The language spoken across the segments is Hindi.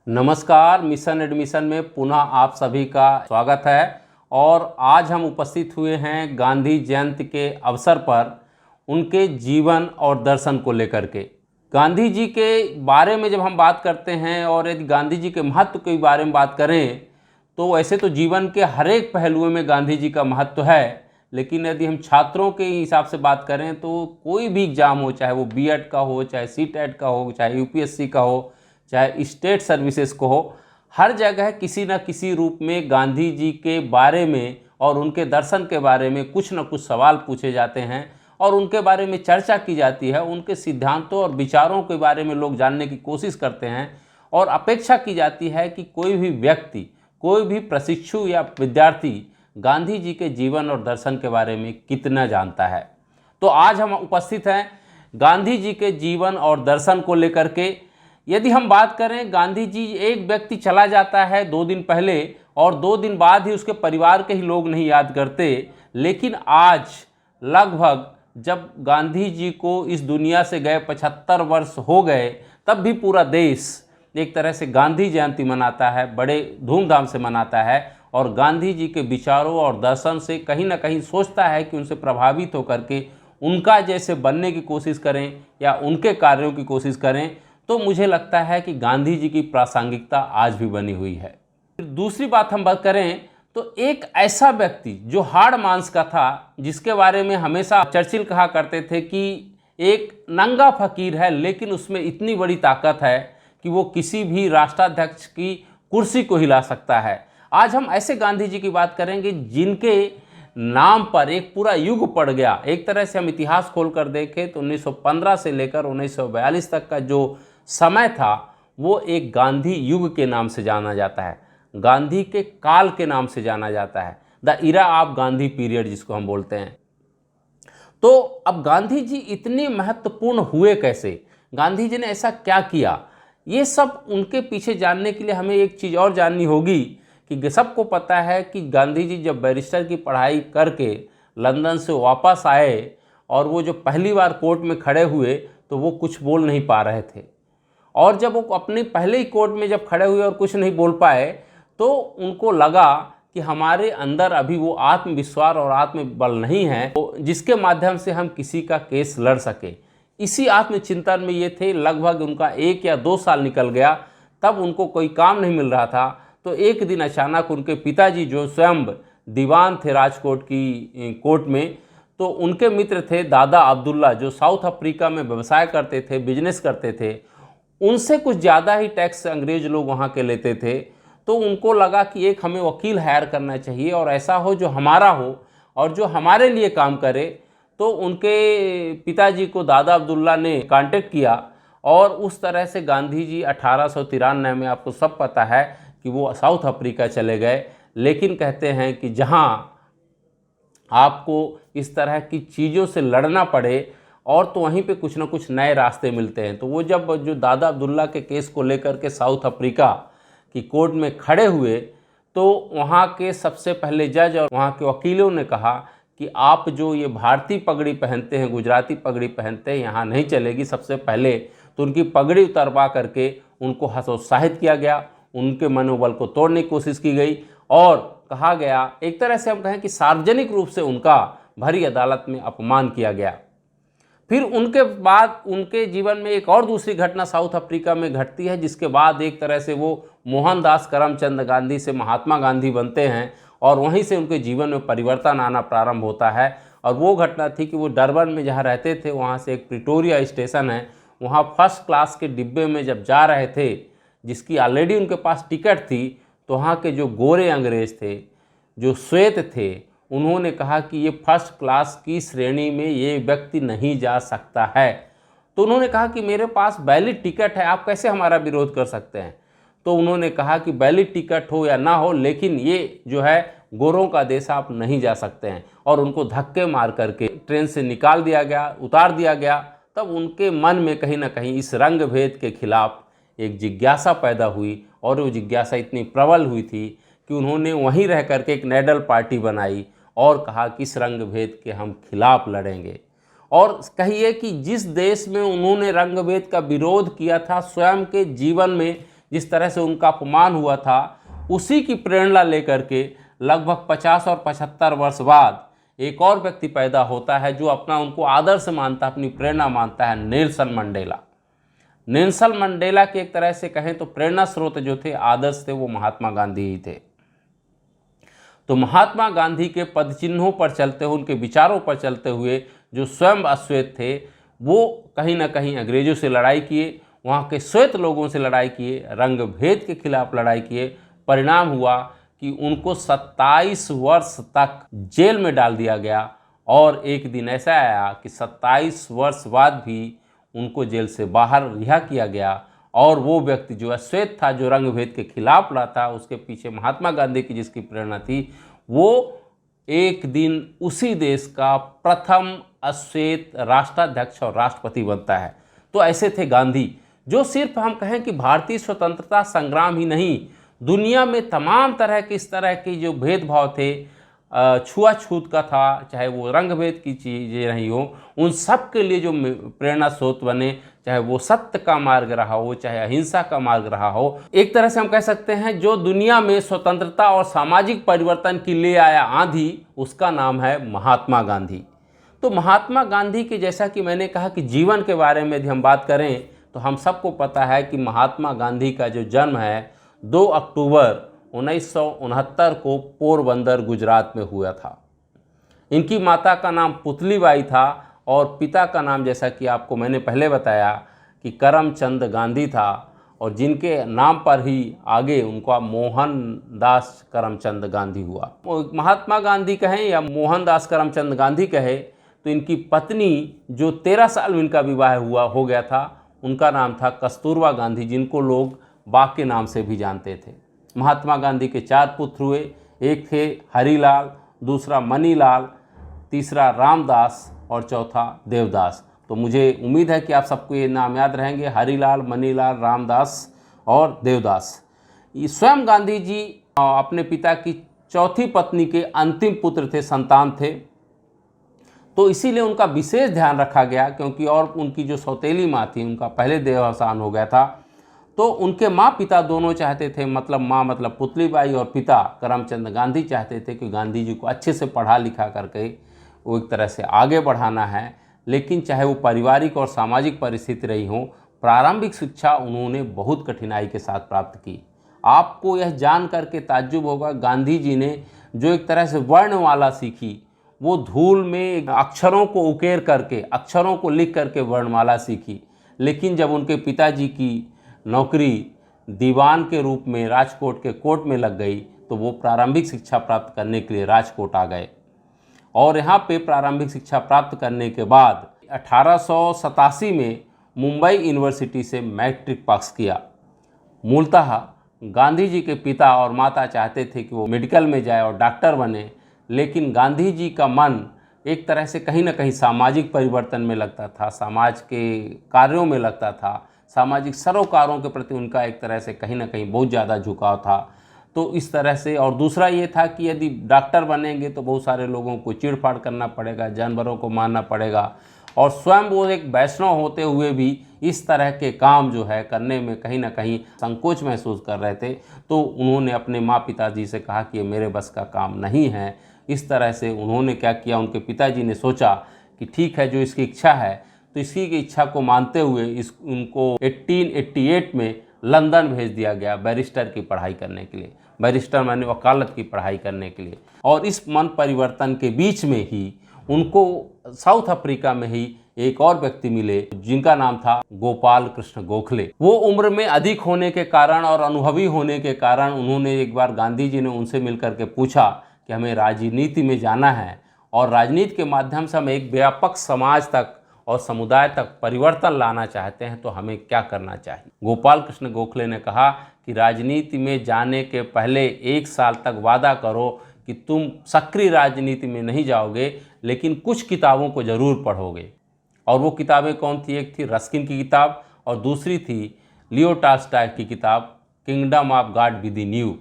नमस्कार। मिशन एडमिशन में पुनः आप सभी का स्वागत है। और आज हम उपस्थित हुए हैं गांधी जयंती के अवसर पर उनके जीवन और दर्शन को लेकर के। गांधी जी के बारे में जब हम बात करते हैं और यदि गांधी जी के महत्व के बारे में बात करें तो वैसे तो जीवन के हर एक पहलुओं में गांधी जी का महत्व है, लेकिन यदि हम छात्रों के हिसाब से बात करें तो कोई भी एग्ज़ाम हो, चाहे वो बीएड का हो, चाहे सीटेट का हो, चाहे यूपीएससी का हो, चाहे स्टेट सर्विसेज को हो, हर जगह किसी न किसी रूप में गांधी जी के बारे में और उनके दर्शन के बारे में कुछ न कुछ सवाल पूछे जाते हैं और उनके बारे में चर्चा की जाती है। उनके सिद्धांतों और विचारों के बारे में लोग जानने की कोशिश करते हैं और अपेक्षा की जाती है कि कोई भी व्यक्ति, कोई भी प्रशिक्षु या विद्यार्थी गांधी जी के जीवन और दर्शन के बारे में कितना जानता है। तो आज हम उपस्थित हैं गांधी जी के जीवन और दर्शन को लेकर के। यदि हम बात करें, गांधी जी, एक व्यक्ति चला जाता है 2 दिन पहले और 2 दिन बाद ही उसके परिवार के ही लोग नहीं याद करते, लेकिन आज लगभग जब गांधी जी को इस दुनिया से गए 75 वर्ष हो गए, तब भी पूरा देश एक तरह से गांधी जयंती मनाता है, बड़े धूमधाम से मनाता है और गांधी जी के विचारों और दर्शन से कहीं ना कहीं सोचता है कि उनसे प्रभावित होकर के उनका जैसे बनने की कोशिश करें या उनके कार्यों की कोशिश करें। तो मुझे लगता है कि गांधी जी की प्रासंगिकता आज भी बनी हुई है। फिर दूसरी बात हम बात करें तो एक ऐसा व्यक्ति जो हाड़ मांस का था, जिसके बारे में हमेशा चर्चिल कहा करते थे कि एक नंगा फकीर है लेकिन उसमें इतनी बड़ी ताकत है कि वो किसी भी राष्ट्राध्यक्ष की कुर्सी को हिला सकता है। आज हम ऐसे गांधी जी की बात करेंगे जिनके नाम पर एक पूरा युग पड़ गया। एक तरह से हम इतिहास खोलकर देखें तो 1915 से लेकर 1942 तक का जो समय था वो एक गांधी युग के नाम से जाना जाता है, गांधी के काल के नाम से जाना जाता है, the era of Gandhi period जिसको हम बोलते हैं। तो अब गांधी जी इतने महत्वपूर्ण हुए कैसे, गांधी जी ने ऐसा क्या किया, ये सब उनके पीछे जानने के लिए हमें एक चीज़ और जाननी होगी कि सबको पता है कि गांधी जी जब बैरिस्टर की पढ़ाई करके लंदन से वापस आए और वो जो पहली बार कोर्ट में खड़े हुए तो वो कुछ बोल नहीं पा रहे थे, और जब वो अपने पहले ही कोर्ट में जब खड़े हुए और कुछ नहीं बोल पाए तो उनको लगा कि हमारे अंदर अभी वो आत्मविश्वास और आत्मबल नहीं है तो जिसके माध्यम से हम किसी का केस लड़ सके। इसी आत्मचिंतन में ये थे। लगभग उनका 1 या 2 साल निकल गया, तब उनको कोई काम नहीं मिल रहा था। तो एक दिन अचानक उनके पिताजी जो स्वयं दीवान थे राजकोट की कोर्ट में, तो उनके मित्र थे दादा अब्दुल्ला जो साउथ अफ्रीका में व्यवसाय करते थे, बिजनेस करते थे। उनसे कुछ ज़्यादा ही टैक्स अंग्रेज लोग वहाँ के लेते थे। तो उनको लगा कि एक हमें वकील हायर करना चाहिए और ऐसा हो जो हमारा हो और जो हमारे लिए काम करे। तो उनके पिताजी को दादा अब्दुल्ला ने कांटेक्ट किया और उस तरह से गांधी जी 1893 में, आपको सब पता है कि वो साउथ अफ्रीका चले गए। लेकिन कहते हैं कि जहाँ आपको इस तरह की चीज़ों से लड़ना पड़े और तो वहीं पे कुछ ना कुछ नए रास्ते मिलते हैं। तो वो जब जो दादा अब्दुल्ला के केस को लेकर के साउथ अफ्रीका की कोर्ट में खड़े हुए तो वहाँ के सबसे पहले जज और वहाँ के वकीलों ने कहा कि आप जो ये भारतीय पगड़ी पहनते हैं, गुजराती पगड़ी पहनते हैं, यहाँ नहीं चलेगी। सबसे पहले तो उनकी पगड़ी उतरवा करके उनको हतोत्साहित किया गया, उनके मनोबल को तोड़ने की कोशिश की गई और कहा गया, एक तरह से हम कहें कि सार्वजनिक रूप से उनका भरी अदालत में अपमान किया गया। फिर उनके बाद उनके जीवन में एक और दूसरी घटना साउथ अफ्रीका में घटती है, जिसके बाद एक तरह से वो मोहनदास करमचंद गांधी से महात्मा गांधी बनते हैं और वहीं से उनके जीवन में परिवर्तन आना प्रारंभ होता है। और वो घटना थी कि वो डरबन में जहाँ रहते थे वहाँ से एक प्रिटोरिया स्टेशन है, वहाँ फर्स्ट क्लास के डिब्बे में जब जा रहे थे, जिसकी ऑलरेडी उनके पास टिकट थी, तो वहाँ के जो गोरे अंग्रेज थे, जो श्वेत थे, उन्होंने कहा कि ये फर्स्ट क्लास की श्रेणी में ये व्यक्ति नहीं जा सकता है। तो उन्होंने कहा कि मेरे पास वैलिड टिकट है, आप कैसे हमारा विरोध कर सकते हैं। तो उन्होंने कहा कि वैलिड टिकट हो या ना हो, लेकिन ये जो है गोरों का देश, आप नहीं जा सकते हैं। और उनको धक्के मार करके ट्रेन से निकाल दिया गया, उतार दिया गया। तब उनके मन में कहीं ना कहीं इस रंग भेद के खिलाफ एक जिज्ञासा पैदा हुई और वो जिज्ञासा इतनी प्रबल हुई थी कि उन्होंने वहीं रह करके एक नेडल पार्टी बनाई और कहा कि इस रंग भेद के हम खिलाफ लड़ेंगे। और कहिए कि जिस देश में उन्होंने रंग भेद का विरोध किया था, स्वयं के जीवन में जिस तरह से उनका अपमान हुआ था, उसी की प्रेरणा लेकर के लगभग 50 और 75 वर्ष बाद एक और व्यक्ति पैदा होता है जो अपना उनको आदर्श मानता है, अपनी प्रेरणा मानता है, नेल्सन मंडेला। नेल्सन मंडेला के एक तरह से कहें तो प्रेरणा स्रोत जो थे, आदर्श थे, वो महात्मा गांधी ही थे। तो महात्मा गांधी के पद चिन्हों पर चलते हुए, उनके विचारों पर चलते हुए जो स्वयं अश्वेत थे, वो कहीं ना कहीं अंग्रेजों से लड़ाई किए, वहाँ के श्वेत लोगों से लड़ाई किए, रंग भेद के खिलाफ लड़ाई किए। परिणाम हुआ कि उनको 27 वर्ष तक जेल में डाल दिया गया और एक दिन ऐसा आया कि 27 वर्ष बाद भी उनको जेल से बाहर रिहा किया गया और वो व्यक्ति जो अश्वेत था, जो रंग भेद के खिलाफ लड़ा था, उसके पीछे महात्मा गांधी की जिसकी प्रेरणा थी, वो एक दिन उसी देश का प्रथम अश्वेत राष्ट्राध्यक्ष और राष्ट्रपति बनता है। तो ऐसे थे गांधी, जो सिर्फ हम कहें कि भारतीय स्वतंत्रता संग्राम ही नहीं, दुनिया में तमाम तरह के इस तरह के जो भेदभाव थे, छुआछूत का था, चाहे वो रंग भेद की चीज़ें रही हो, उन सब के लिए जो प्रेरणा स्रोत बने, चाहे वो सत्य का मार्ग रहा हो, चाहे अहिंसा का मार्ग रहा हो। एक तरह से हम कह सकते हैं जो दुनिया में स्वतंत्रता और सामाजिक परिवर्तन की ले आया आंधी, उसका नाम है महात्मा गांधी। तो महात्मा गांधी के, जैसा कि मैंने कहा कि जीवन के बारे में यदि हम बात करें तो हम सबको पता है कि महात्मा गांधी का जो जन्म है 2 अक्टूबर 1969 को पोरबंदर गुजरात में हुआ था। इनकी माता का नाम पुतलीबाई था और पिता का नाम, जैसा कि आपको मैंने पहले बताया, कि करमचंद गांधी था, और जिनके नाम पर ही आगे उनका मोहनदास करमचंद गांधी हुआ। महात्मा गांधी कहें या मोहनदास करमचंद गांधी कहे तो इनकी पत्नी, जो 13 साल में इनका विवाह हो गया था, उनका नाम था कस्तूरबा गांधी, जिनको लोग बा के नाम से भी जानते थे। महात्मा गांधी के 4 पुत्र हुए, एक थे हरीलाल, दूसरा मनीलाल, तीसरा रामदास और चौथा देवदास। तो मुझे उम्मीद है कि आप सबको ये नाम याद रहेंगे, हरीलाल, मनीलाल, रामदास और देवदास। स्वयं गांधी जी अपने पिता की चौथी पत्नी के अंतिम पुत्र थे, संतान थे, तो इसीलिए उनका विशेष ध्यान रखा गया, क्योंकि और उनकी जो सौतेली माँ थी, उनका पहले देहावसान हो गया था। तो उनके माँ पिता दोनों चाहते थे, मतलब माँ मतलब पुतलीबाई और पिता करमचंद गांधी चाहते थे कि गांधी जी को अच्छे से पढ़ा लिखा करके वो एक तरह से आगे बढ़ाना है। लेकिन चाहे वो पारिवारिक और सामाजिक परिस्थिति रही हो, प्रारंभिक शिक्षा उन्होंने बहुत कठिनाई के साथ प्राप्त की। आपको यह जान करके ताज्जुब होगा, गांधी जी ने जो एक तरह से वर्णमाला सीखी, वो धूल में अक्षरों को उकेर करके, अक्षरों को लिख करके वर्णमाला सीखी। लेकिन जब उनके पिताजी की नौकरी दीवान के रूप में राजकोट के कोर्ट में लग गई, तो वो प्रारंभिक शिक्षा प्राप्त करने के लिए राजकोट आ गए और यहाँ पे प्रारंभिक शिक्षा प्राप्त करने के बाद 1887 में मुंबई यूनिवर्सिटी से मैट्रिक पास किया। मूलतः गांधी जी के पिता और माता चाहते थे कि वो मेडिकल में जाए और डॉक्टर बने, लेकिन गांधी जी का मन एक तरह से कहीं ना कहीं सामाजिक परिवर्तन में लगता था, समाज के कार्यों में लगता था, सामाजिक सरोकारों के प्रति उनका एक तरह से कहीं ना कहीं बहुत ज़्यादा झुकाव था। तो इस तरह से, और दूसरा ये था कि यदि डॉक्टर बनेंगे तो बहुत सारे लोगों को चिड़फाड़ करना पड़ेगा, जानवरों को मारना पड़ेगा, और स्वयं वो एक वैष्णव होते हुए भी इस तरह के काम जो है करने में कहीं ना कहीं संकोच महसूस कर रहे थे। तो उन्होंने अपने माँ पिताजी से कहा कि ये मेरे बस का काम नहीं है। इस तरह से उन्होंने क्या किया, उनके पिताजी ने सोचा कि ठीक है, जो इसकी इच्छा है, तो इसी की इच्छा को मानते हुए उनको 1888 में लंदन भेज दिया गया बैरिस्टर की पढ़ाई करने के लिए, बैरिस्टर माने वकालत की पढ़ाई करने के लिए। और इस मन परिवर्तन के बीच में ही उनको साउथ अफ्रीका में ही एक और व्यक्ति मिले, जिनका नाम था गोपाल कृष्ण गोखले। वो उम्र में अधिक होने के कारण और अनुभवी होने के कारण उन्होंने एक बार, गांधी जी ने उनसे मिलकर के पूछा कि हमें राजनीति में जाना है और राजनीति के माध्यम से हम एक व्यापक समाज तक और समुदाय तक परिवर्तन लाना चाहते हैं, तो हमें क्या करना चाहिए। गोपाल कृष्ण गोखले ने कहा कि राजनीति में जाने के पहले 1 साल तक वादा करो कि तुम सक्रिय राजनीति में नहीं जाओगे, लेकिन कुछ किताबों को ज़रूर पढ़ोगे। और वो किताबें कौन थी? एक थी रस्किन की किताब और दूसरी थी लियो टॉल्स्टॉय की किताब kingdom of God within you.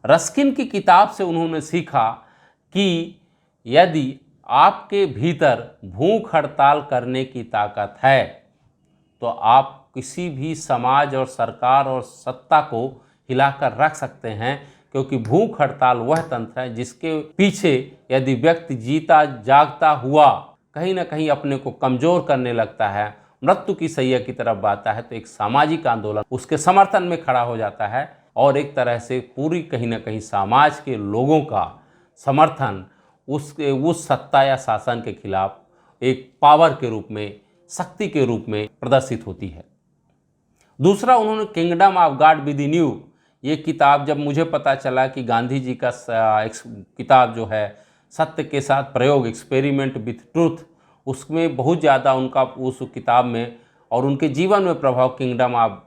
Ruskin की किताब से उन्होंने सीखा कि यदि आपके भीतर भूख हड़ताल करने की ताकत है तो आप किसी भी समाज और सरकार और सत्ता को हिलाकर रख सकते हैं, क्योंकि भूख हड़ताल वह तंत्र है जिसके पीछे यदि व्यक्ति जीता जागता हुआ कहीं ना कहीं अपने को कमज़ोर करने लगता है, मृत्यु की सैया की तरफ आता है, तो एक सामाजिक आंदोलन उसके समर्थन में खड़ा हो जाता है और एक तरह से पूरी कहीं ना कहीं समाज के लोगों का समर्थन उस सत्ता या शासन के खिलाफ एक पावर के रूप में, शक्ति के रूप में प्रदर्शित होती है। दूसरा, उन्होंने kingdom of God within you, ये किताब जब मुझे पता चला कि गांधी जी का किताब जो है सत्य के साथ प्रयोग, एक्सपेरिमेंट विथ ट्रूथ, उसमें बहुत ज़्यादा उनका उस किताब में और उनके जीवन में प्रभाव kingdom of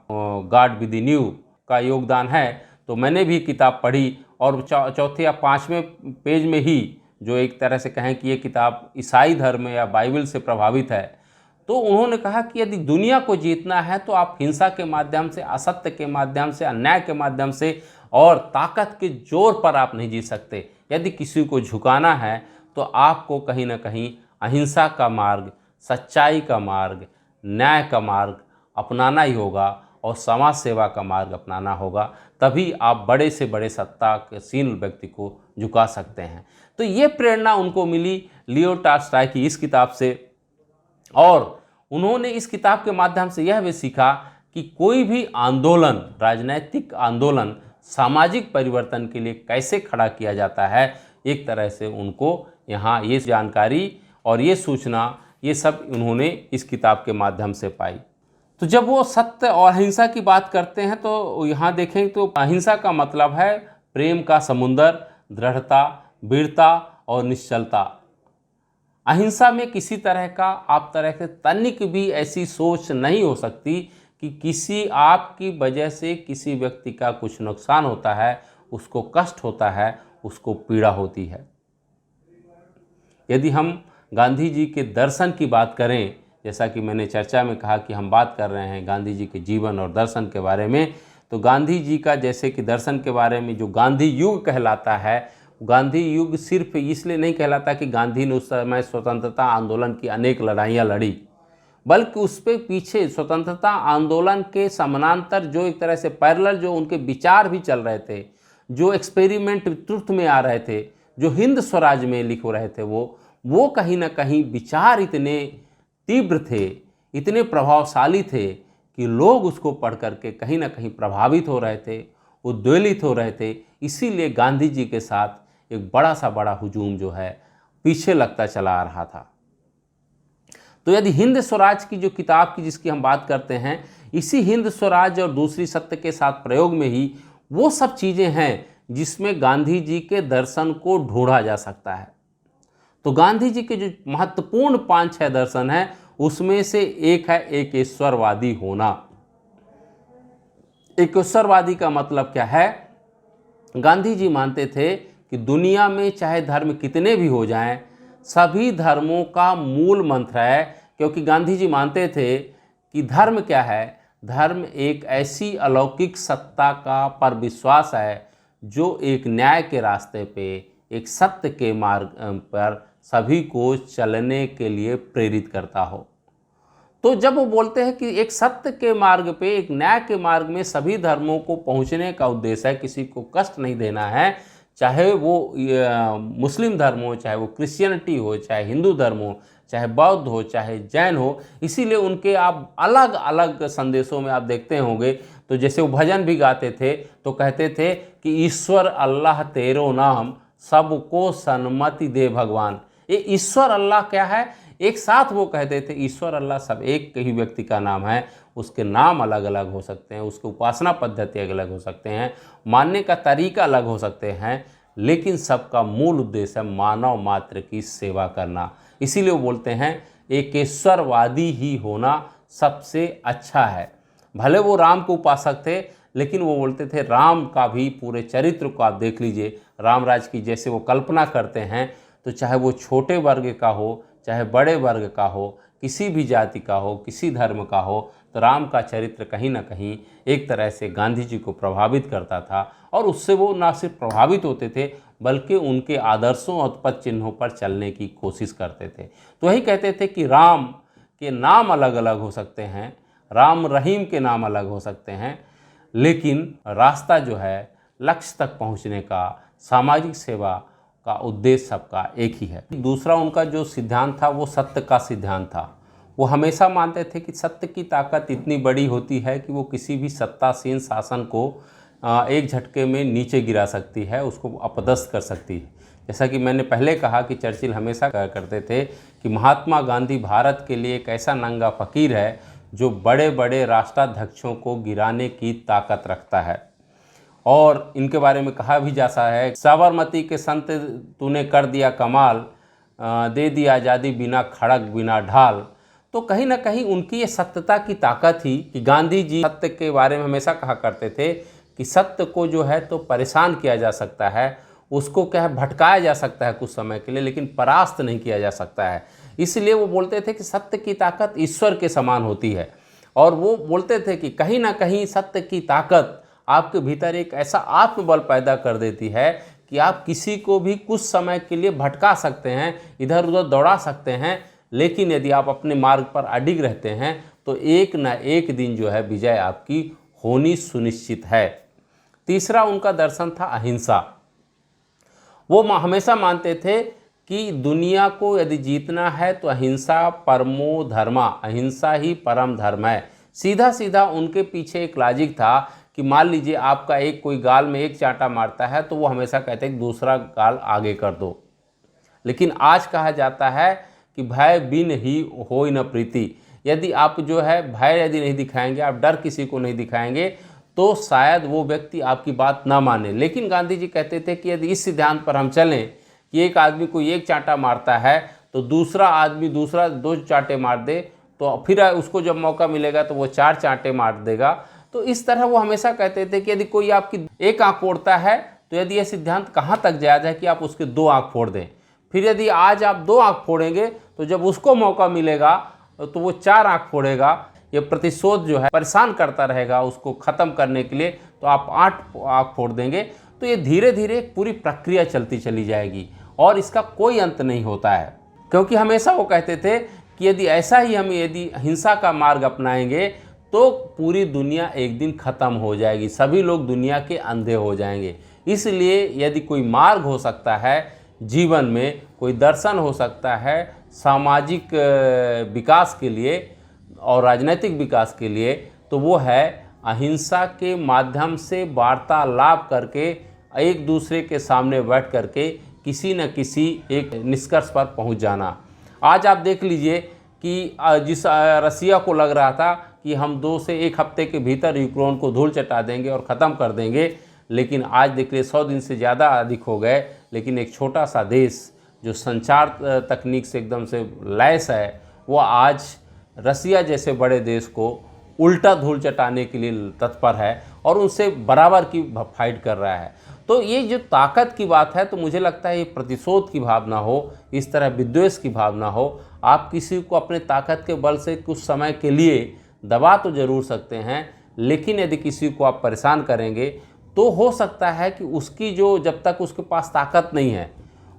God within you का योगदान है, तो मैंने भी किताब पढ़ी और चौथे या पाँचवें पेज में ही जो एक तरह से कहें कि ये किताब ईसाई धर्म या बाइबल से प्रभावित है, तो उन्होंने कहा कि यदि दुनिया को जीतना है तो आप हिंसा के माध्यम से, असत्य के माध्यम से, अन्याय के माध्यम से और ताकत के जोर पर आप नहीं जीत सकते। यदि किसी को झुकाना है तो आपको कहीं ना कहीं अहिंसा का मार्ग, सच्चाई का मार्ग, न्याय का मार्ग अपनाना ही होगा और समाज सेवा का मार्ग अपनाना होगा, तभी आप बड़े से बड़े सत्तासीन व्यक्ति को झुका सकते हैं। तो ये प्रेरणा उनको मिली लियो टॉल्स्टॉय की इस किताब से, और उन्होंने इस किताब के माध्यम से यह भी सीखा कि कोई भी आंदोलन, राजनैतिक आंदोलन सामाजिक परिवर्तन के लिए कैसे खड़ा किया जाता है। एक तरह से उनको यहाँ ये जानकारी और ये सूचना, ये सब उन्होंने इस किताब के माध्यम से पाई। तो जब वो सत्य और अहिंसा की बात करते हैं तो यहाँ देखें तो अहिंसा का मतलब है प्रेम का समुंदर, दृढ़ता, वीरता और निश्चलता। अहिंसा में किसी तरह का आप तरह से तनिक भी ऐसी सोच नहीं हो सकती कि किसी आपकी वजह से किसी व्यक्ति का कुछ नुकसान होता है, उसको कष्ट होता है, उसको पीड़ा होती है। यदि हम गांधी जी के दर्शन की बात करें, जैसा कि मैंने चर्चा में कहा कि हम बात कर रहे हैं गांधी जी के जीवन और दर्शन के बारे में, तो गांधी जी का जैसे कि दर्शन के बारे में जो गांधी युग कहलाता है, गांधी युग सिर्फ इसलिए नहीं कहलाता कि गांधी ने उस समय स्वतंत्रता आंदोलन की अनेक लड़ाइयाँ लड़ी, बल्कि उस पे पीछे स्वतंत्रता आंदोलन के समानांतर जो एक तरह से पैरेलल जो उनके विचार भी चल रहे थे, जो एक्सपेरिमेंट ट्रुथ में आ रहे थे, जो हिंद स्वराज में लिख रहे थे, वो कहीं ना कहीं विचार इतने तीव्र थे, इतने प्रभावशाली थे कि लोग उसको पढ़ करके कहीं ना कहीं प्रभावित हो रहे थे, उद्वेलित हो रहे थे। इसीलिए गांधी जी के साथ एक बड़ा सा बड़ा हुजूम जो है पीछे लगता चला आ रहा था। तो यदि हिंद स्वराज की जो किताब की जिसकी हम बात करते हैं, इसी हिंद स्वराज और दूसरी सत्य के साथ प्रयोग में ही वो सब चीज़ें हैं जिसमें गांधी जी के दर्शन को ढूंढा जा सकता है। तो गांधी जी के जो महत्वपूर्ण 5-6 दर्शन हैं, उसमें से एक है एकेश्वरवादी होना। एकेश्वरवादी का मतलब क्या है? गांधी जी मानते थे कि दुनिया में चाहे धर्म कितने भी हो जाएं, सभी धर्मों का मूल मंत्र है, क्योंकि गांधी जी मानते थे कि धर्म क्या है? धर्म एक ऐसी अलौकिक सत्ता का पर विश्वास है जो एक न्याय के रास्ते पे, एक सत्य के मार्ग पर सभी को चलने के लिए प्रेरित करता हो। तो जब वो बोलते हैं कि एक सत्य के मार्ग पे, एक न्याय के मार्ग में सभी धर्मों को पहुंचने का उद्देश्य है, किसी को कष्ट नहीं देना है, चाहे वो मुस्लिम धर्म हो, चाहे वो क्रिश्चियनिटी हो, चाहे हिंदू धर्म हो, चाहे बौद्ध हो, चाहे जैन हो। इसीलिए उनके आप अलग अलग संदेशों में आप देखते होंगे, तो जैसे वो भजन भी गाते थे तो कहते थे कि ईश्वर अल्लाह तेरो नाम, सबको सन्मति दे भगवान। ये ईश्वर अल्लाह क्या है? एक साथ वो कहते थे ईश्वर अल्लाह सब एक ही व्यक्ति का नाम है, उसके नाम अलग अलग हो सकते हैं, उसके उपासना पद्धति अलग अलग हो सकते हैं, मानने का तरीका अलग हो सकते हैं, लेकिन सबका मूल उद्देश्य है मानव मात्र की सेवा करना। इसीलिए वो बोलते हैं एकेश्वरवादी ही होना सबसे अच्छा है। भले वो राम के उपासक थे, लेकिन वो बोलते थे राम का भी पूरे चरित्र को आप देख लीजिए, रामराज की जैसे वो कल्पना करते हैं, तो चाहे वो छोटे वर्ग का हो, चाहे बड़े वर्ग का हो, किसी भी जाति का हो, किसी धर्म का हो, तो राम का चरित्र कहीं ना कहीं एक तरह से गांधी जी को प्रभावित करता था। और उससे वो ना सिर्फ प्रभावित होते थे, बल्कि उनके आदर्शों और पद चिन्हों पर चलने की कोशिश करते थे। तो वही कहते थे कि राम के नाम अलग अलग हो सकते हैं, राम रहीम के नाम अलग हो सकते हैं, लेकिन रास्ता जो है लक्ष्य तक पहुंचने का, सामाजिक सेवा का उद्देश्य सबका एक ही है। दूसरा उनका जो सिद्धांत था वो सत्य का सिद्धांत था। वो हमेशा मानते थे कि सत्य की ताकत इतनी बड़ी होती है कि वो किसी भी सत्तासीन शासन को एक झटके में नीचे गिरा सकती है, उसको अपदस्थ कर सकती है। जैसा कि मैंने पहले कहा कि चर्चिल हमेशा कहा करते थे कि महात्मा गांधी भारत के लिए एक ऐसा नंगा फ़कीर है जो बड़े बड़े राष्ट्राध्यक्षों को गिराने की ताकत रखता है। और इनके बारे में कहा भी जाता है, साबरमती के संत तूने कर दिया कमाल, दे दी आज़ादी बिना खड़ग बिना ढाल। तो कहीं ना कहीं उनकी ये सत्यता की ताकत ही कि गांधी जी सत्य के बारे में हमेशा कहा करते थे कि सत्य को जो है तो परेशान किया जा सकता है, उसको क्या है भटकाया जा सकता है कुछ समय के लिए, लेकिन परास्त नहीं किया जा सकता है। इसलिए वो बोलते थे कि सत्य की ताकत ईश्वर के समान होती है। और वो बोलते थे कि कहीं ना कहीं सत्य की ताकत आपके भीतर एक ऐसा आत्मबल पैदा कर देती है कि आप किसी को भी कुछ समय के लिए भटका सकते हैं, इधर उधर दौड़ा सकते हैं, लेकिन यदि आप अपने मार्ग पर अडिग रहते हैं तो एक न एक दिन जो है विजय आपकी होनी सुनिश्चित है। तीसरा उनका दर्शन था अहिंसा। वो हमेशा मानते थे कि दुनिया को यदि जीतना है तो अहिंसा परमो धर्मा, अहिंसा ही परम धर्म है। सीधा सीधा उनके पीछे एक लॉजिक था कि मान लीजिए आपका एक कोई गाल में एक चांटा मारता है तो वो हमेशा कहते हैं कि दूसरा गाल आगे कर दो। लेकिन आज कहा जाता है कि भय बिन ही होय न प्रीति। यदि आप जो है भय यदि नहीं दिखाएंगे, आप डर किसी को नहीं दिखाएंगे, तो शायद वो व्यक्ति आपकी बात ना माने। लेकिन गांधी जी कहते थे कि यदि इस सिद्धांत पर हम चलें कि एक आदमी को एक चांटा मारता है तो दूसरा आदमी दूसरा 2 चांटे मार दे, तो फिर उसको जब मौका मिलेगा तो वो 4 चांटे मार देगा। तो इस तरह वो हमेशा कहते थे कि यदि कोई आपकी एक आँख फोड़ता है तो यदि यह सिद्धांत कहाँ तक जायज़ है कि आप उसके 2 आँख फोड़ दें। फिर यदि आज आप 2 आँख फोड़ेंगे तो जब उसको मौका मिलेगा तो वो 4 आँख फोड़ेगा। ये प्रतिशोध जो है परेशान करता रहेगा उसको ख़त्म करने के लिए, तो आप 8 आँख फोड़ देंगे। तो ये धीरे धीरे पूरी प्रक्रिया चलती चली जाएगी और इसका कोई अंत नहीं होता है। क्योंकि हमेशा वो कहते थे कि यदि ऐसा ही हम यदि हिंसा का मार्ग अपनाएंगे तो पूरी दुनिया एक दिन ख़त्म हो जाएगी, सभी लोग दुनिया के अंधे हो जाएंगे। इसलिए यदि कोई मार्ग हो सकता है जीवन में, कोई दर्शन हो सकता है सामाजिक विकास के लिए और राजनीतिक विकास के लिए, तो वो है अहिंसा के माध्यम से वार्तालाप करके एक दूसरे के सामने बैठ करके किसी न किसी एक निष्कर्ष पर पहुंच जाना। आज आप देख लीजिए कि जिस रसिया को लग रहा था कि हम 2 से 1 हफ्ते के भीतर यूक्रेन को धूल चटा देंगे और ख़त्म कर देंगे, लेकिन आज देख लिए 100 दिन से ज़्यादा अधिक हो गए, लेकिन एक छोटा सा देश जो संचार तकनीक से एकदम से लैस है, वो आज रसिया जैसे बड़े देश को उल्टा धूल चटाने के लिए तत्पर है और उनसे बराबर की फाइट कर रहा है। तो ये जो ताकत की बात है, तो मुझे लगता है ये प्रतिशोध की भावना हो, इस तरह विद्वेष की भावना हो। आप किसी को अपने ताकत के बल से कुछ समय के लिए दबा तो ज़रूर सकते हैं, लेकिन यदि किसी को आप परेशान करेंगे तो हो सकता है कि उसकी जो जब तक उसके पास ताकत नहीं है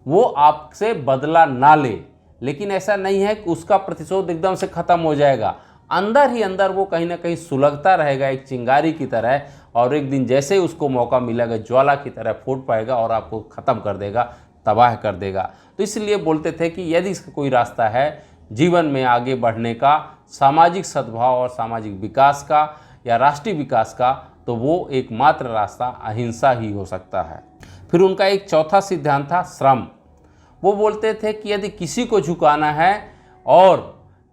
वो आपसे बदला ना ले। लेकिन ऐसा नहीं है कि उसका प्रतिशोध एकदम से ख़त्म हो जाएगा, अंदर ही अंदर वो कहीं ना कहीं सुलगता रहेगा एक चिंगारी की तरह, और एक दिन जैसे ही उसको मौका मिलेगा ज्वाला की तरह फूट पाएगा और आपको ख़त्म कर देगा, तबाह कर देगा। तो इसलिए बोलते थे कि यदि इसका कोई रास्ता है जीवन में आगे बढ़ने का, सामाजिक सद्भाव और सामाजिक विकास का या राष्ट्रीय विकास का, तो वो एकमात्र रास्ता अहिंसा ही हो सकता है। फिर उनका एक चौथा सिद्धांत था श्रम। वो बोलते थे कि यदि किसी को झुकाना है और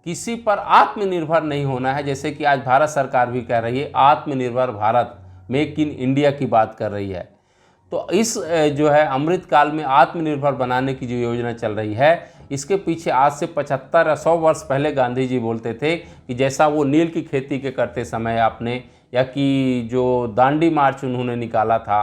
किसी पर आत्मनिर्भर नहीं होना है, जैसे कि आज भारत सरकार भी कह रही है आत्मनिर्भर भारत, मेक इन इंडिया की बात कर रही है, तो इस जो है अमृत काल में आत्मनिर्भर बनाने की जो योजना चल रही है, इसके पीछे आज से 75 या 100 वर्ष पहले गांधी जी बोलते थे कि जैसा वो नील की खेती के करते समय आपने, या कि जो दांडी मार्च उन्होंने निकाला था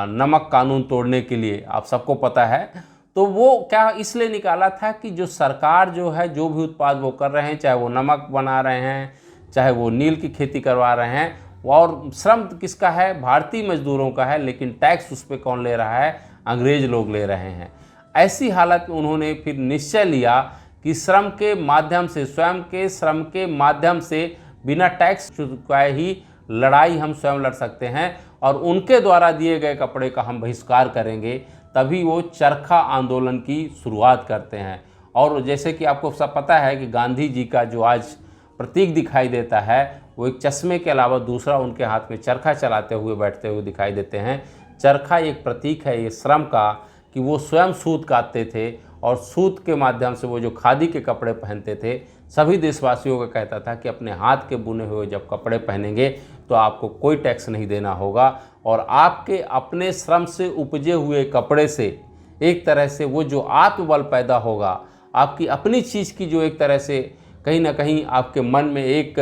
नमक कानून तोड़ने के लिए, आप सबको पता है, तो वो क्या इसलिए निकाला था कि जो सरकार जो है जो भी उत्पाद वो कर रहे हैं, चाहे वो नमक बना रहे हैं, चाहे वो नील की खेती करवा रहे हैं, और श्रम किसका है, भारतीय मजदूरों का है, लेकिन टैक्स उस पर कौन ले रहा है, अंग्रेज लोग ले रहे हैं। ऐसी हालत में उन्होंने फिर निश्चय लिया कि श्रम के माध्यम से, स्वयं के श्रम के माध्यम से बिना टैक्स चुकाए ही लड़ाई हम स्वयं लड़ सकते हैं और उनके द्वारा दिए गए कपड़े का हम बहिष्कार करेंगे, तभी वो चरखा आंदोलन की शुरुआत करते हैं। और जैसे कि आपको सब पता है कि गांधी जी का जो आज प्रतीक दिखाई देता है वो एक चश्मे के अलावा दूसरा उनके हाथ में चरखा चलाते हुए बैठते हुए दिखाई देते हैं। चरखा एक प्रतीक है ये श्रम का, कि वो स्वयं सूत काटते थे और सूत के माध्यम से वो जो खादी के कपड़े पहनते थे। सभी देशवासियों को कहता था कि अपने हाथ के बुने हुए जब कपड़े पहनेंगे तो आपको कोई टैक्स नहीं देना होगा और आपके अपने श्रम से उपजे हुए कपड़े से एक तरह से वो जो आत्मबल पैदा होगा, आपकी अपनी चीज़ की जो एक तरह से कहीं ना कहीं आपके मन में एक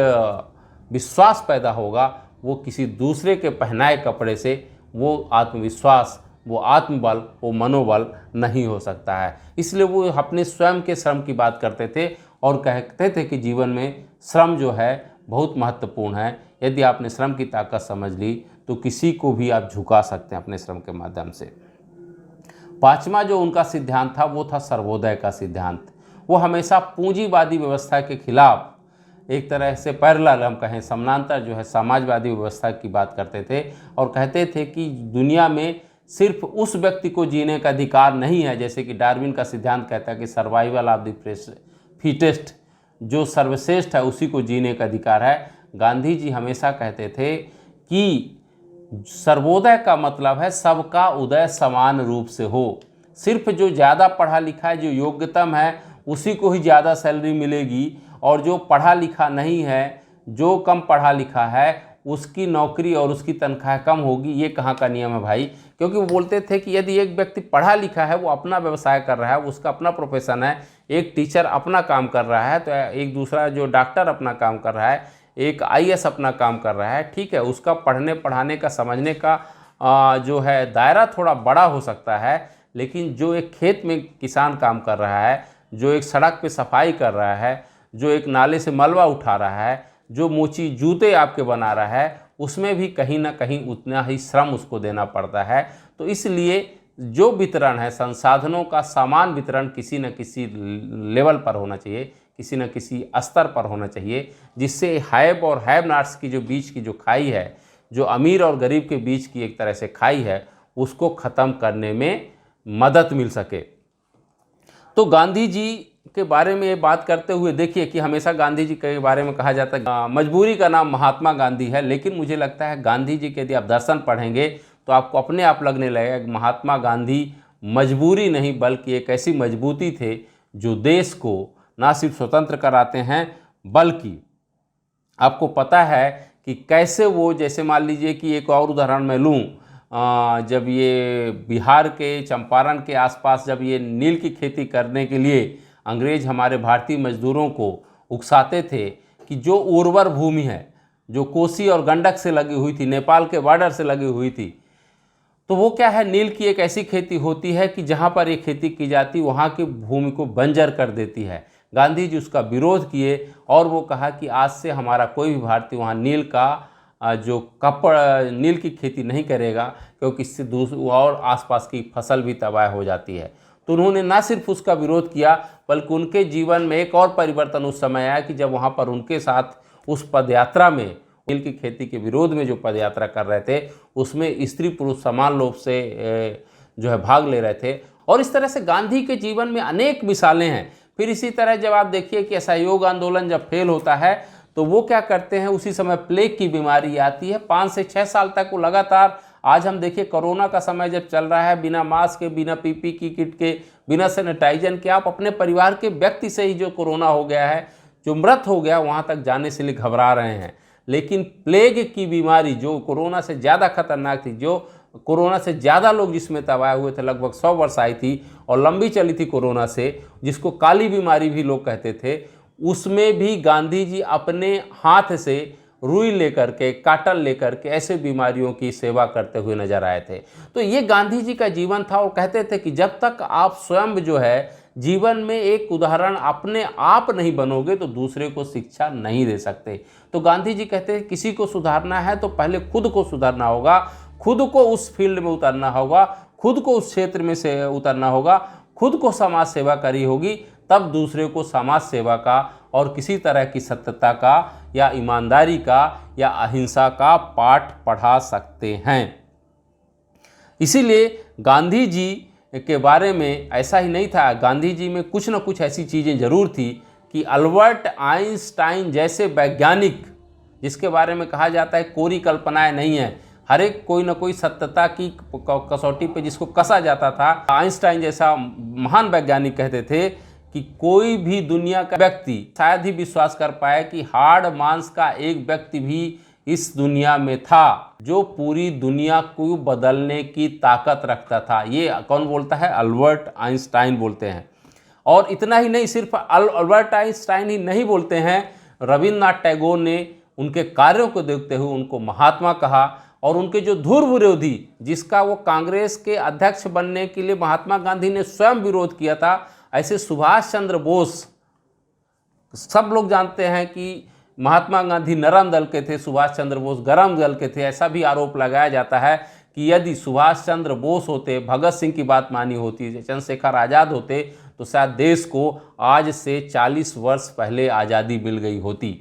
विश्वास पैदा होगा, वो किसी दूसरे के पहनाए कपड़े से वो आत्मविश्वास, वो आत्मबल, वो मनोबल नहीं हो सकता है। इसलिए वो अपने स्वयं के श्रम की बात करते थे और कहते थे कि जीवन में श्रम जो है बहुत महत्वपूर्ण है। यदि आपने श्रम की ताकत समझ ली तो किसी को भी आप झुका सकते हैं अपने श्रम के माध्यम से। पांचवा जो उनका सिद्धांत था वो था सर्वोदय का सिद्धांत। वो हमेशा पूंजीवादी व्यवस्था के खिलाफ एक तरह से पैरेलल हम कहें समानांतर जो है समाजवादी व्यवस्था की बात करते थे और कहते थे कि दुनिया में सिर्फ उस व्यक्ति को जीने का अधिकार नहीं है, जैसे कि डार्विन का सिद्धांत कहता है कि सर्वाइवल ऑफ द फिटेस्ट, जो सर्वश्रेष्ठ है उसी को जीने का अधिकार है। गांधी जी हमेशा कहते थे कि सर्वोदय का मतलब है सबका उदय समान रूप से हो। सिर्फ जो ज़्यादा पढ़ा लिखा है, जो योग्यतम है, उसी को ही ज़्यादा सैलरी मिलेगी और जो पढ़ा लिखा नहीं है, जो कम पढ़ा लिखा है, उसकी नौकरी और उसकी तनख्वाह कम होगी। ये कहाँ का नियम है भाई? क्योंकि वो बोलते थे कि यदि एक व्यक्ति पढ़ा लिखा है, वो अपना व्यवसाय कर रहा है, उसका अपना प्रोफेशन है, एक टीचर अपना काम कर रहा है तो एक दूसरा जो डॉक्टर अपना काम कर रहा है, एक आईएएस अपना काम कर रहा है, ठीक है, उसका पढ़ने पढ़ाने का समझने का जो है दायरा थोड़ा बड़ा हो सकता है। लेकिन जो एक खेत में किसान काम कर रहा है, जो एक सड़क पे सफाई कर रहा है, जो एक नाले से मलबा उठा रहा है, जो मोची जूते आपके बना रहा है, उसमें भी कहीं ना कहीं उतना ही श्रम उसको देना पड़ता है। तो इसलिए जो वितरण है, संसाधनों का समान वितरण किसी न किसी लेवल पर होना चाहिए, किसी न किसी स्तर पर होना चाहिए, जिससे हैव और हैव नॉट्स की जो बीच की जो खाई है, जो अमीर और गरीब के बीच की एक तरह से खाई है, उसको ख़त्म करने में मदद मिल सके। तो गांधी जी के बारे में ये बात करते हुए देखिए कि हमेशा गांधी जी के बारे में कहा जाता है मजबूरी का नाम महात्मा गांधी है, लेकिन मुझे लगता है गांधी जी के यदि आप दर्शन पढ़ेंगे तो आपको अपने आप लगने लगेगा महात्मा गांधी मजबूरी नहीं बल्कि एक ऐसी मजबूती थे जो देश को ना सिर्फ स्वतंत्र कराते हैं, बल्कि आपको पता है कि कैसे वो, जैसे मान लीजिए कि एक और उदाहरण मैं लूँ, जब ये बिहार के चंपारण के आसपास जब ये नील की खेती करने के लिए अंग्रेज हमारे भारतीय मजदूरों को उकसाते थे कि जो उर्वर भूमि है, जो कोसी और गंडक से लगी हुई थी, नेपाल के बॉर्डर से लगी हुई थी, तो वो क्या है, नील की एक ऐसी खेती होती है कि जहाँ पर ये खेती की जाती वहाँ की भूमि को बंजर कर देती है। गांधी जी उसका विरोध किए और वो कहा कि आज से हमारा कोई भी भारतीय वहाँ नील का जो नील की खेती नहीं करेगा, क्योंकि इससे दूसरी और आसपास की फसल भी तबाह हो जाती है। तो उन्होंने ना सिर्फ उसका विरोध किया बल्कि उनके जीवन में एक और परिवर्तन उस समय आया कि जब वहाँ पर उनके साथ उस पदयात्रा में, नील की खेती के विरोध में जो पदयात्रा कर रहे थे, उसमें स्त्री पुरुष समान रूप से जो है भाग ले रहे थे। और इस तरह से गांधी के जीवन में अनेक मिसालें हैं। फिर इसी तरह जब आप देखिए कि असहयोग आंदोलन जब फेल होता है तो वो क्या करते हैं, उसी समय प्लेग की बीमारी आती है। 5 से 6 साल तक वो लगातार, आज हम देखिए कोरोना का समय जब चल रहा है, बिना मास्क के, बिना पीपी की किट के, बिना सैनिटाइजर के, आप अपने परिवार के व्यक्ति से ही जो कोरोना हो गया है, जो मृत हो गया, वहाँ तक जाने से लिए घबरा रहे हैं। लेकिन प्लेग की बीमारी जो कोरोना से ज़्यादा खतरनाक थी, जो कोरोना से ज़्यादा लोग जिसमें तबाह हुए थे, लगभग 100 वर्ष आई थी और लंबी चली थी कोरोना से, जिसको काली बीमारी भी लोग कहते थे, उसमें भी गांधी जी अपने हाथ से रुई लेकर के, काटल लेकर के ऐसे बीमारियों की सेवा करते हुए नजर आए थे। तो ये गांधी जी का जीवन था। और कहते थे कि जब तक आप स्वयं जो है जीवन में एक उदाहरण अपने आप नहीं बनोगे तो दूसरे को शिक्षा नहीं दे सकते। तो गांधी जी कहते हैं किसी को सुधारना है तो पहले खुद को सुधारना होगा, खुद को उस फील्ड में उतरना होगा, खुद को उस क्षेत्र में से उतरना होगा, खुद को समाज सेवा करी होगी, तब दूसरे को समाज सेवा का और किसी तरह की सत्यता का या ईमानदारी का या अहिंसा का पाठ पढ़ा सकते हैं। इसीलिए गांधी जी के बारे में ऐसा ही नहीं था, गांधी जी में कुछ न कुछ ऐसी चीज़ें ज़रूर थी कि अल्बर्ट आइंस्टाइन जैसे वैज्ञानिक, जिसके बारे में कहा जाता है कोरी कल्पनाएं नहीं है, हर एक कोई न कोई सत्यता की कसौटी पे जिसको कसा जाता था। आइंस्टाइन जैसा महान वैज्ञानिक कहते थे कि कोई भी दुनिया का व्यक्ति शायद ही विश्वास कर पाए कि हाड़ मांस का एक व्यक्ति भी इस दुनिया में था जो पूरी दुनिया को बदलने की ताकत रखता था। ये कौन बोलता है? अल्बर्ट आइंस्टाइन बोलते हैं। और इतना ही नहीं, सिर्फ अल्बर्ट आइंस्टाइन ही नहीं बोलते हैं, रविन्द्रनाथ टैगोर ने उनके कार्यों को देखते हुए उनको महात्मा कहा। और उनके जो ध्रुव विरोधी, जिसका वो कांग्रेस के अध्यक्ष बनने के लिए महात्मा गांधी ने स्वयं विरोध किया था, ऐसे सुभाष चंद्र बोस, सब लोग जानते हैं कि महात्मा गांधी नरम दल के थे, सुभाष चंद्र बोस गरम दल के थे। ऐसा भी आरोप लगाया जाता है कि यदि सुभाष चंद्र बोस होते, भगत सिंह की बात मानी होती, चंद्रशेखर आज़ाद होते, तो शायद देश को आज से 40 वर्ष पहले आज़ादी मिल गई होती।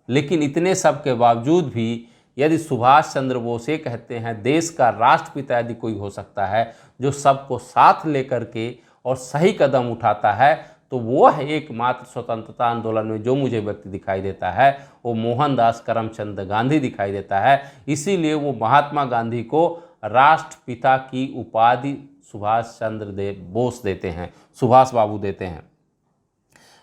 लेकिन इतने सब के बावजूद भी यदि सुभाष चंद्र बोस ये कहते हैं देश का राष्ट्रपिता यदि कोई हो सकता है जो सबको साथ लेकर के और सही कदम उठाता है, तो वो है एकमात्र स्वतंत्रता आंदोलन में जो मुझे व्यक्ति दिखाई देता है, वो मोहनदास करमचंद गांधी दिखाई देता है। इसीलिए वो महात्मा गांधी को राष्ट्रपिता की उपाधि सुभाष चंद्र बोस देते हैं, सुभाष बाबू देते हैं।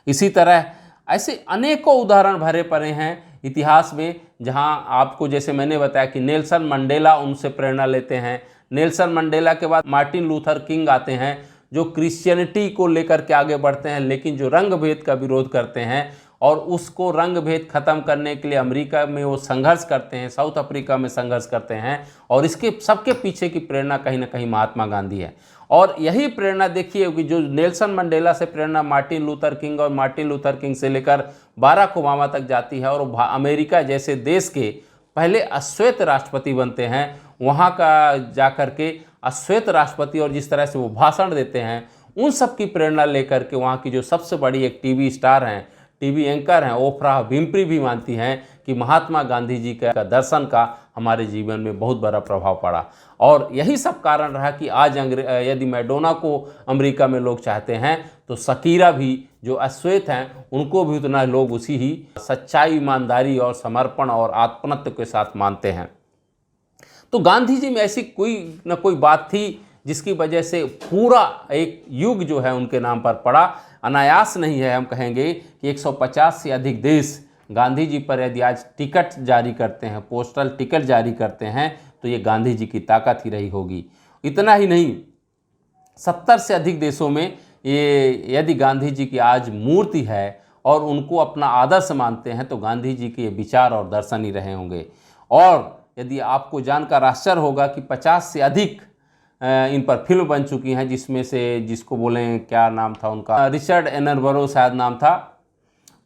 इसी तरह ऐसे अनेकों उदाहरण भरे पड़े हैं इतिहास में, जहां आपको जैसे मैंने बताया कि नेल्सन मंडेला उनसे प्रेरणा लेते हैं। नेल्सन मंडेला के बाद मार्टिन लूथर किंग आते हैं जो क्रिश्चियनिटी को लेकर के आगे बढ़ते हैं, लेकिन जो रंग भेद का विरोध करते हैं और उसको रंग भेद खत्म करने के लिए अमेरिका में वो संघर्ष करते हैं, साउथ अफ्रीका में संघर्ष करते हैं। और इसके सबके पीछे की प्रेरणा कहीं ना कहीं महात्मा गांधी है। और यही प्रेरणा देखिए कि जो नेल्सन मंडेला से प्रेरणा मार्टिन लूथर किंग और मार्टिन लूथर किंग से लेकर बाराक ओबामा तक जाती है। और अमेरिका जैसे देश के पहले अश्वेत राष्ट्रपति बनते हैं, वहाँ का जाकर के अश्वेत राष्ट्रपति और जिस तरह से वो भाषण देते हैं, उन सब की प्रेरणा लेकर के वहाँ की जो सबसे बड़ी एक टीवी स्टार हैं, टीवी एंकर हैं, ओफ्रा विम्फ्री भी मानती हैं कि महात्मा गांधी जी का दर्शन का हमारे जीवन में बहुत बड़ा प्रभाव पड़ा। और यही सब कारण रहा कि आज यदि मैडोना को अमेरिका में लोग चाहते हैं, तो शकीरा भी जो अश्वेत हैं उनको भी उतना लोग उसी ही सच्चाई, ईमानदारी और समर्पण और आत्मत्व के साथ मानते हैं। तो गांधी जी में ऐसी कोई न कोई बात थी जिसकी वजह से पूरा एक युग जो है उनके नाम पर पड़ा। अनायास नहीं है, हम कहेंगे कि 150 से अधिक देश गांधी जी पर यदि आज टिकट जारी करते हैं, पोस्टल टिकट जारी करते हैं, तो ये गांधी जी की ताकत ही रही होगी। इतना ही नहीं, 70 से अधिक देशों में ये यदि गांधी जी की आज मूर्ति है और उनको अपना आदर्श मानते हैं, तो गांधी जी के विचार और दर्शन ही रहे होंगे। और यदि आपको जानकर आश्चर्य होगा कि 50 से अधिक इन पर फिल्म बन चुकी हैं, जिसमें से जिसको बोलें, क्या नाम था उनका, रिचर्ड एटनबरो शायद नाम था,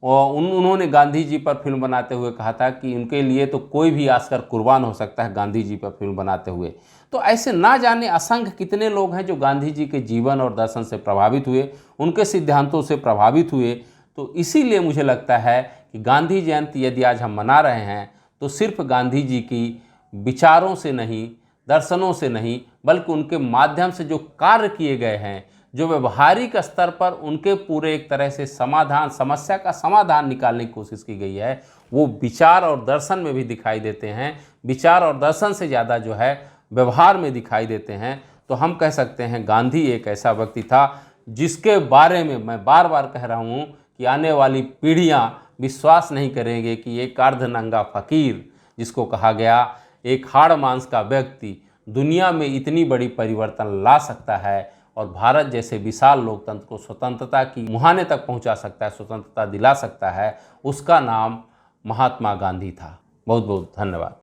और उन्होंने गांधी जी पर फिल्म बनाते हुए कहा था कि उनके लिए तो कोई भी आजकल कुर्बान हो सकता है गांधी जी पर फिल्म बनाते हुए। तो ऐसे ना जाने असंख्य कितने लोग हैं जो गांधी जी के जीवन और दर्शन से प्रभावित हुए, उनके सिद्धांतों से प्रभावित हुए। तो इसीलिए मुझे लगता है कि गांधी जयंती यदि आज हम मना रहे हैं, तो सिर्फ गांधी जी की विचारों से नहीं, दर्शनों से नहीं, बल्कि उनके माध्यम से जो कार्य किए गए हैं, जो व्यवहारिक स्तर पर उनके पूरे एक तरह से समाधान, समस्या का समाधान निकालने की कोशिश की गई है, वो विचार और दर्शन में भी दिखाई देते हैं। विचार और दर्शन से ज़्यादा जो है व्यवहार में दिखाई देते हैं। तो हम कह सकते हैं गांधी एक ऐसा व्यक्ति था जिसके बारे में मैं बार बार कह रहा हूँ कि आने वाली पीढ़ियाँ विश्वास नहीं करेंगे कि एक अर्धनंगा फकीर, जिसको कहा गया एक हाड़ मांस का व्यक्ति, दुनिया में इतनी बड़ी परिवर्तन ला सकता है और भारत जैसे विशाल लोकतंत्र को स्वतंत्रता की मुहाने तक पहुंचा सकता है, स्वतंत्रता दिला सकता है। उसका नाम महात्मा गांधी था। बहुत बहुत धन्यवाद।